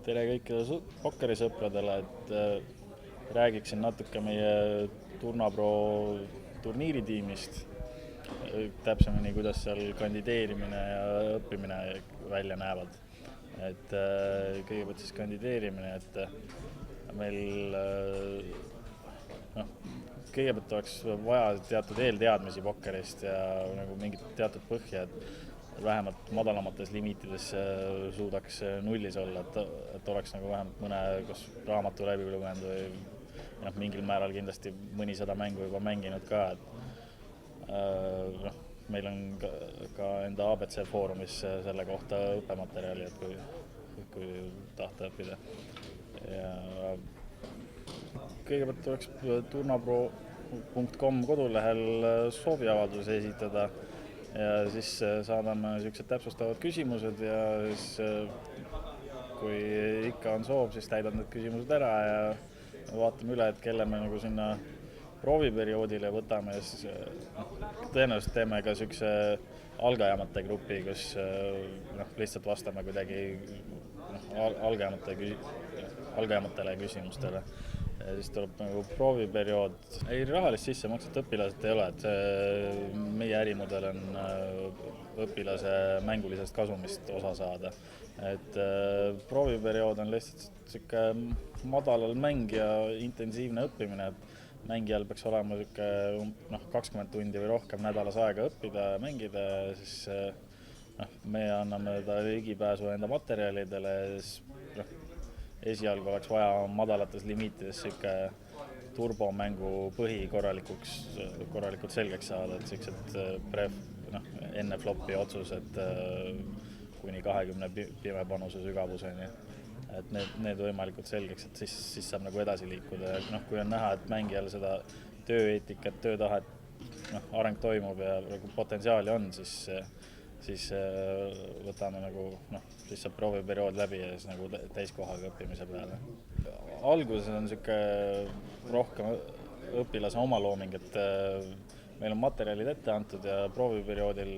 Tere kõikidele pokkerisõpradele, räägiksin natuke meie Turnapro turniiritiimist, täpsemini, kuidas seal kandideerimine ja õppimine välja näevad. Kõigepealt siis kandideerimine, meil kõigepealt oleks vaja teatud eelteadmisi pokkerist ja nagu mingit teatud põhja, et vähemalt madalamates limiitides suudaks nullis olla, et oleks nagu vähemalt mõne kas raamatu läbi lugenud või mingil määral kindlasti mõnisada mängu juba mänginud ka. Meil on ka enda ABC foorumis selle kohta õppematerjali, et kui tahta õppida. Ja kõigepealt oleks turnapro.com kodulehel sooviavalduse esitada ja siis saadame niisugused täpsustavad küsimused ja siis kui ikka on soov, siis täidad need küsimused ära ja vaatame üle, et kelle me nagu sinna prooviperioodile võtame ja siis tõenäoliselt teeme ka niisuguse algajamate grupi, kus lihtsalt vastame kuidagi algajamatele küsimustele. Ja siis tuleb nagu prooviperiood. Ei, rahalist sissemakset õpilased ei ole, et meie ärimudel on õpilase mängulisest kasumist osa saada. Prooviperiood on lihtsalt siuke madalal mäng ja intensiivne õppimine, et mängijal peaks olema 20 tundi või rohkem nädalas aega õppida ja mängida ja siis me anname ta ligipääsu enda materjalidele ja siis esialgu oleks vaja madalates limiitides siuke turbomängu põhi korralikult selgeks saada, et siuksed enne flopi otsused kuni 20 pimepanuse sügavuseni, et need võimalikult selgeks, et siis saab nagu edasi liikuda ja kui on näha, et mängijal seda tööeetikat, töötahet, areng toimub ja nagu potentsiaali on, siis võtame siis saab prooviperiood läbi ja siis nagu täiskohaga õppimise peale. Alguses on siuke rohkem õpilase omalooming, et meil on materjalid ette antud ja prooviperioodil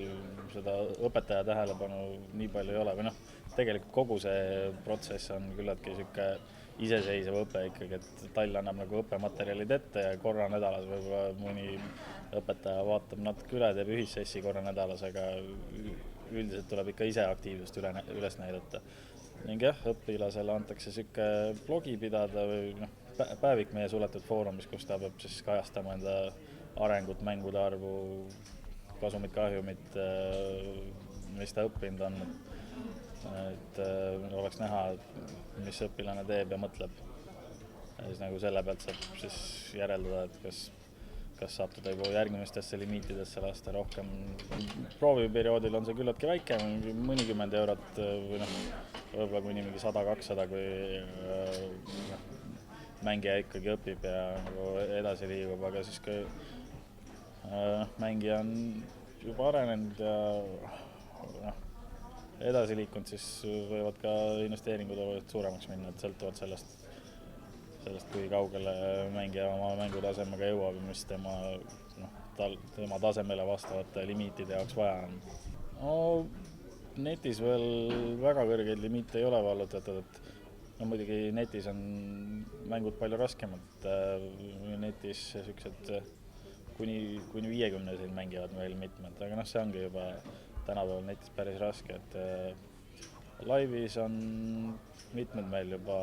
seda õpetaja tähelepanu nii palju ei ole või tegelikult kogu see protsess on küllaltki siuke iseseisev õpe ikkagi, et tall annab nagu õppematerjalid ette ja korra nädalas võib-olla mõni õpetaja vaatab natuke üle, teeb ühissessi korra nädalas, aga üldiselt tuleb ikka ise aktiivsust üles näidata. Ning õpilasele antakse siuke blogi pidada või päevik meie suletud foorumis, kus ta peab siis kajastama enda arengut, mängude arvu, kasumit, kahjumit, mis ta õppinud on, et oleks näha, mis õpilane teeb ja mõtleb. Ja siis nagu selle pealt saab siis järeldada, et kas saab teda juba järgmistesse limiitidesse lasta rohkem. Prooviperioodil on see küllaltki väike, mõnikümmend eurot või võib-olla kuni mingi 100-200, kui mängija ikkagi õpib ja edasi liigub, aga siis kui mängija on juba arenenud ja edasi liikunud, siis võivad ka investeeringud suuremaks minna, et sõltuvad sellest, kui kaugele mängija oma mängutasemega jõuab ja mis tema tasemele vastavate limiitide jaoks vaja on. Netis veel väga kõrgeid limiite ei ole vallutatud, et muidugi netis on mängud palju raskemad. Netis siuksed kuni 50 mängivad meil mitmed, aga see ongi juba tänapäeval netis päris raske, et laivis on mitmed meil juba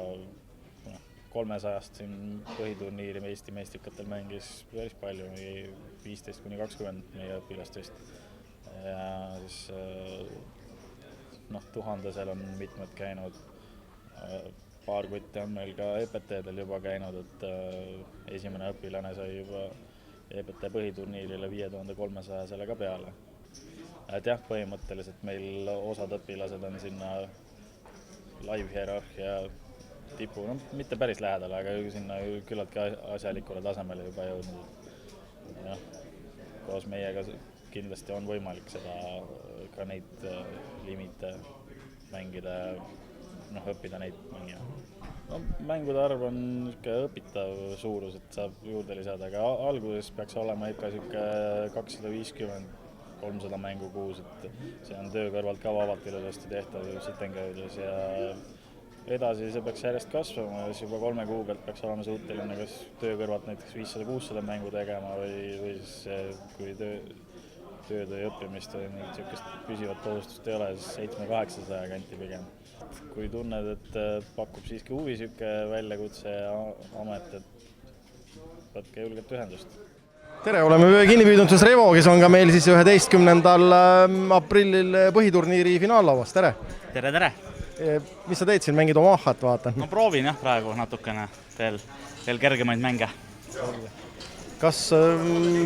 300-st siin põhiturniiri Eesti meistrikatel mängis päris palju, 15-20 meie õpilastest. Ja siis 1000-sel on mitmed käinud, paar kutti on meil ka EPT-del juba käinud, et esimene õpilane sai juba EPT põhiturniirile 5300-selle ka peale. Et põhimõtteliselt meil osad õpilased on sinna live-hierarhia tipu, mitte päris lähedal, aga sinna küllaltki asjalikule tasemele juba jõudnud. Koos meiega kindlasti on võimalik ka neid limiite mängida, õppida neid mängida. Mängude arv on õpitav suurus, et saab juurde lisada, aga alguses peaks olema ikka 250-300 mängu kuus, et see on töö kõrvalt ka vabalt ilusasti tehtav Sittenköödes ja edasi see peaks järjest kasvama, siis juba 3 kuu pealt peaks olema suuteline kas töö kõrvalt näiteks 500-600 mängu tegema või siis kui tööd või õppimist või niisugust püsivat kohustust ei ole, siis 700-800 kanti pigem. Kui tunned, et pakub siiski huvi siuke väljakutse ja amet, et võtke julgelt ühendust. Tere, oleme kinni püüdnud Revo, kes on ka meil siis 11. aprillil põhiturniiri finaallauas. Tere! Tere, tere! Mis sa teed siin? Mängid Omahat, vaatan? No proovin jah praegu natukene veel kergemaid mänge. Kas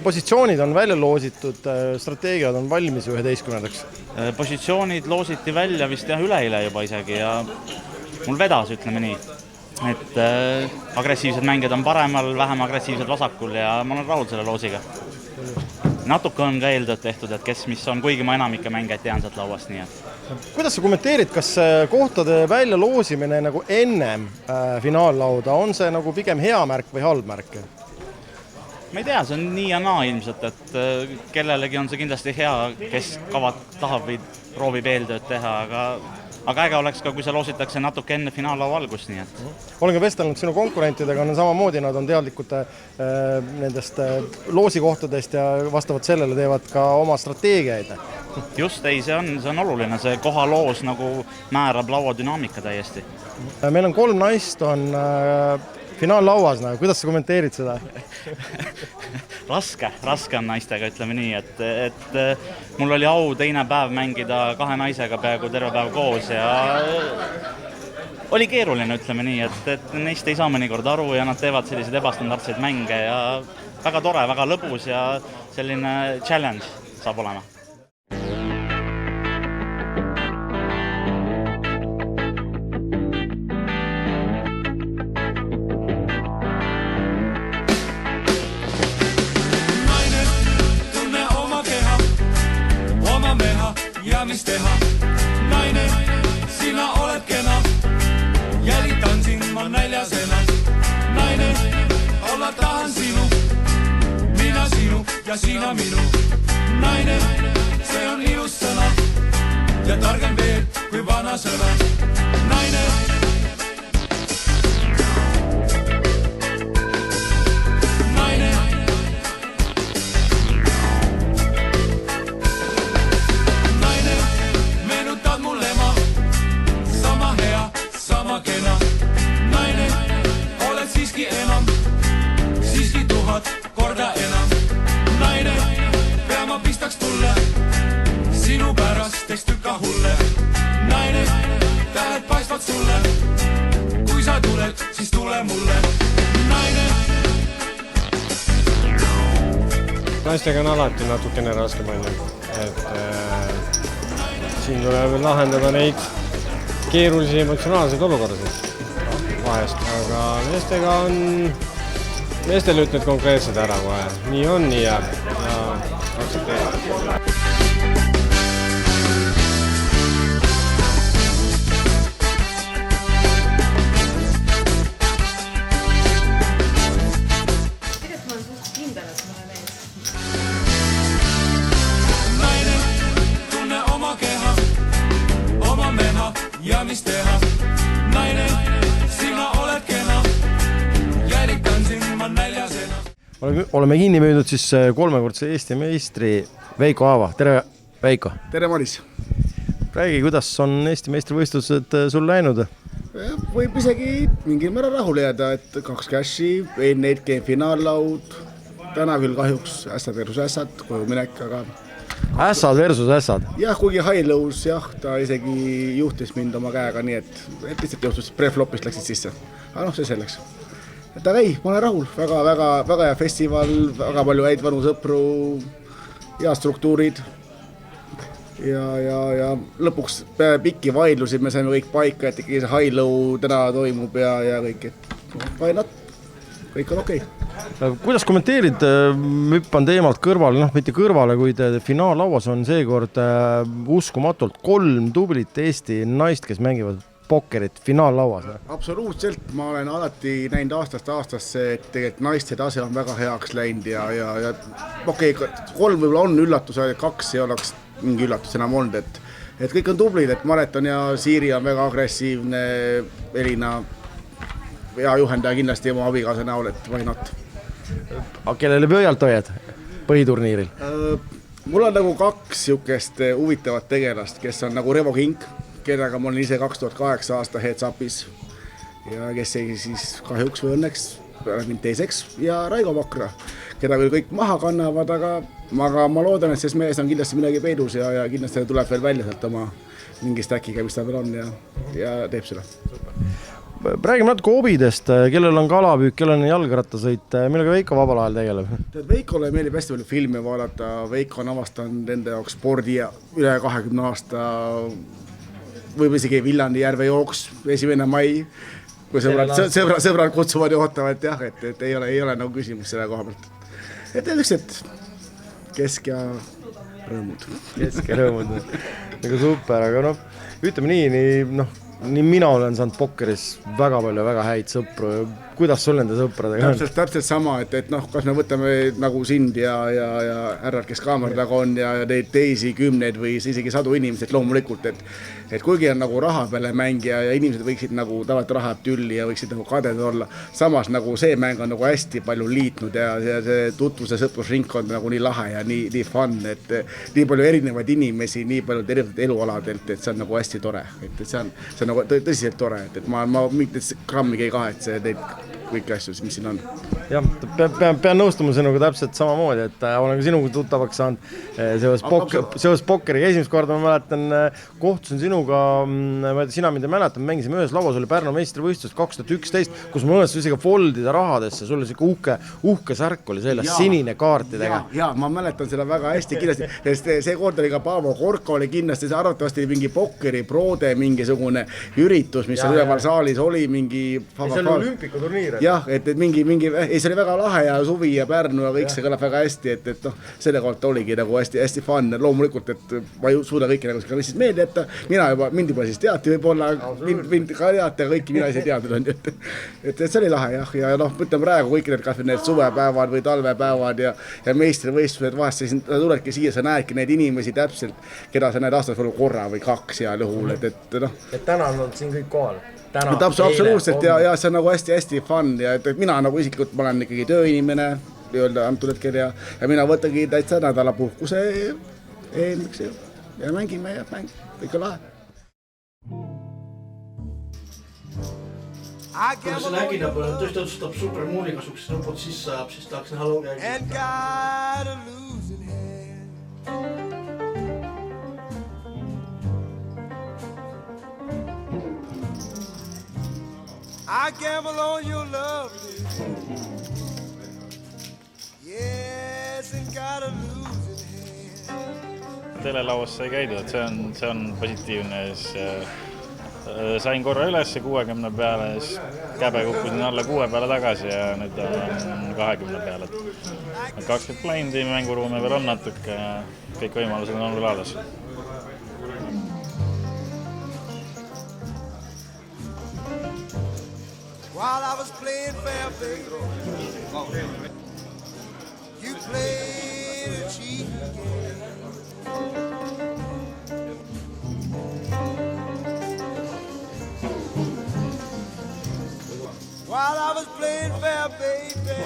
positsioonid on välja loositud, strateegiad on valmis 11-ndaks? Positsioonid loositi välja vist jah üleeile juba isegi ja mul vedas, ütleme nii. Et agressiivsed mängijad on paremal, vähem agressiivsed vasakul ja ma olen rahul selle loosiga. Natuke on ka eeltööd tehtud, et kes mis on, kuigi ma enamike mängijaid tean sealt lauast, nii et. Kuidas sa kommenteerid, kas kohtade välja loosimine nagu ennem finaallauda, on see nagu pigem hea märk või halb märk? Ma ei tea, see on nii ja naa ilmselt, et kellelegi on see kindlasti hea, kes tahab või proovib eeltööd teha, aga äge oleks ka, kui see loositakse natuke enne finaallau algust, nii et. Olen ka vestelnud sinu konkurentidega, on samamoodi, nad on teadlikud nendest loosikohtadest ja vastavalt sellele teevad ka oma strateegiaid. Just, ei, see on oluline, see kohaloos nagu määrab laua dünaamika täiesti. Meil on 3 naist on finaallauas, kuidas sa kommenteerid seda? Raske on naistega, ütleme nii, et mul oli au teine päev mängida 2 naisega peaaegu terve päev koos ja oli keeruline, ütleme nii, et neist ei saa mõnikord aru ja nad teevad selliseid ebastandardseid mänge ja väga tore, väga lõbus ja selline challenge saab olema. Ja mis teha? Naine, sina oled kena. Jälitan sind ma näljasena. Naine, olla tahan sinu. Mina sinu ja sina minu. Naine, see on ilus sõna. Ja targem veel kui vana sõna. Naine. Naistega on alati natukene raskem, et siin tuleb lahendada neid keerulisi emotsionaalseid olukordasid vahest, aga meestel ütled konkreetselt ära kohe, nii on, nii jääb ja aktsepteerib. Ja mis teha? Naine, sina oled kena. Jälitan sind ma näljasena. Oleme kinni püüdnud siis 3-kordse Eesti meistri Veiko Aava. Tere, Veiko! Tere, Maris! Räägi, kuidas on Eesti meistrivõistlused sul läinud? Võib isegi mingil määral rahule jääda, et 2 käši, neid game finaallaud. Täna küll kahjuks ässad versus ässad, koju minek, aga Ässad versus ässad? Jah, kuigi Hailõus, jah, ta isegi juhtis mind oma käega, nii et lihtsalt juhtus pre-flopist läksid sisse. Aga see selleks. Et aga ei, ma olen rahul, väga hea festival, väga palju häid vanu sõpru, hea struktuurid ja lõpuks pikki vaidlusi me saime kõik paika, et ikkagi see Hailõu täna toimub ja kõik, et vainat, kõik on okei. Kuidas kommenteerid, hüppan teemalt kõrvale, mitte kõrvale, kuid finaallauas on seekord uskumatult 3 tublit Eesti naist, kes mängivad pokkerit finaallauas? Absoluutselt, ma olen alati näinud aastast aastasse, et tegelikult naiste tase on väga heaks läinud ja okei, 3 võib-olla on üllatus, 2 ei oleks mingi üllatus enam olnud, et kõik on tublid, et Mareton ja Siiri on väga agressiivne, Elina hea juhendaja kindlasti oma abikaasa näol, et why not. Aga kellele pöialt hoiad põhiturniiril? Mul on nagu 2 siukest huvitavat tegelast, kes on nagu Revo King, kellega ma olen ise 2008 aasta heads-upis ja kes ei siis kahjuks või õnneks mind teiseks ja Raigo Vakra, keda küll kõik maha kannavad, aga ma loodan, et selles mees on kindlasti midagi peidus ja kindlasti tuleb veel välja sealt oma mingi stackiga, mis ta veel on ja teeb seda. Räägime natuke hobidest, kellel on kalapüük, kellel on jalgrattasõit, millega Veiko vabal ajal tegeleb? Veikole meeldib hästi palju filmi vaadata, Veiko on avastanud enda jaoks spordi üle 20 aasta, võib isegi Viljandi järve jooks 1. mai, kui sõbrad kutsuvad ja ootavad, jah, et ei ole nagu küsimus selle koha pealt. Et lihtsalt kesk ja rõõmud. Kesk ja rõõmud, nagu super, aga ütleme nii mina olen saanud pokkeris väga palju väga häid sõpru. Kuidas sul nende sõpradega on? Täpselt sama, et kas me võtame nagu sind ja härrad, kes kaamera taga on ja neid teisi 10 või isegi 100 inimesed loomulikult, et kuigi on nagu raha peale mängija ja inimesed võiksid nagu tavaliselt raha tülli ja võiksid nagu kadedad olla, samas nagu see mäng on nagu hästi palju liitnud ja see tutvus- ja sõprusringkond on nagu nii lahe ja nii fun, et nii palju erinevaid inimesi, nii palju erinevaid elualadelt, et see on nagu hästi tore, et see on nagu tõsiselt tore, et ma mingit grammigi ei kahetse neid kõiki asju, mis siin on. Jah, pean nõustuma sinuga täpselt samamoodi, et olen ka sinuga tuttavaks saanud seoses pokkeriga. Esimest korda ma mäletan, kohtusin sinuga, sina mind ei mäletan, mängisime ühes lauas, oli Pärnu meistrivõistlus 2011, kus ma õnnestus isegi foldida rahadesse, sul oli siuke uhke särk oli selles sinine kaartidega. Ja, ma mäletan seda väga hästi kindlasti, sest see kord oli ka Paavo Korko oli kindlasti, see arvatavasti mingi pokkeri proode mingisugune üritus, mis üleval saalis oli mingi... See oli olümpikuturniir. Jah, et mingi, see oli väga lahe ja suvi ja Pärnu ja kõik see kõlab väga hästi, et selle kohta oligi nagu hästi fun. Loomulikult, et ma ei suuda kõiki nagu lihtsalt meelde jätta. Mind juba siis teati võib-olla, mind ka teati, aga kõiki mina ise teadnud on. Et see oli lahe jah, ja mõtleme praegu kõik need suvepäevad või talvepäevad ja meistrivõistlused vahest sa tuledki siia, sa näedki neid inimesi täpselt, keda sa näed aastas korra või 2 heal juhul, et täna on olnud siin kõik kohal. Absoluutselt ja see on nagu hästi fun ja et mina nagu isiklikult ma olen ikkagi tööinimene öelda antud hetkel ja mina võtangi täitsa nädala puhkuse ja mängime ja kõik on lahe. Kui see nägina peale tõesti otsustab supermooli kasuks nupud sisse ajab, siis tahaks näha loogi I gamble on your love. Yes, and got a losing hand. Telelauas sai käidud, see on positiivne. Sain korra üles 60 peale, siis käbe kukkusin alla 6 peale tagasi ja nüüd on 20 peale. 20 blindi, mänguruumi veel on natuke ja kõik võimalused on veel alles. While I was playing fair, baby, you played a cheat game. While I was playing fair, baby,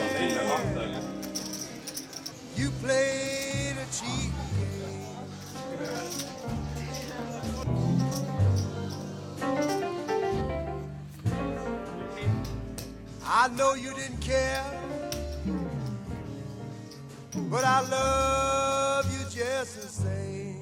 you played a cheat game. I know you didn't care, but I love you just the same.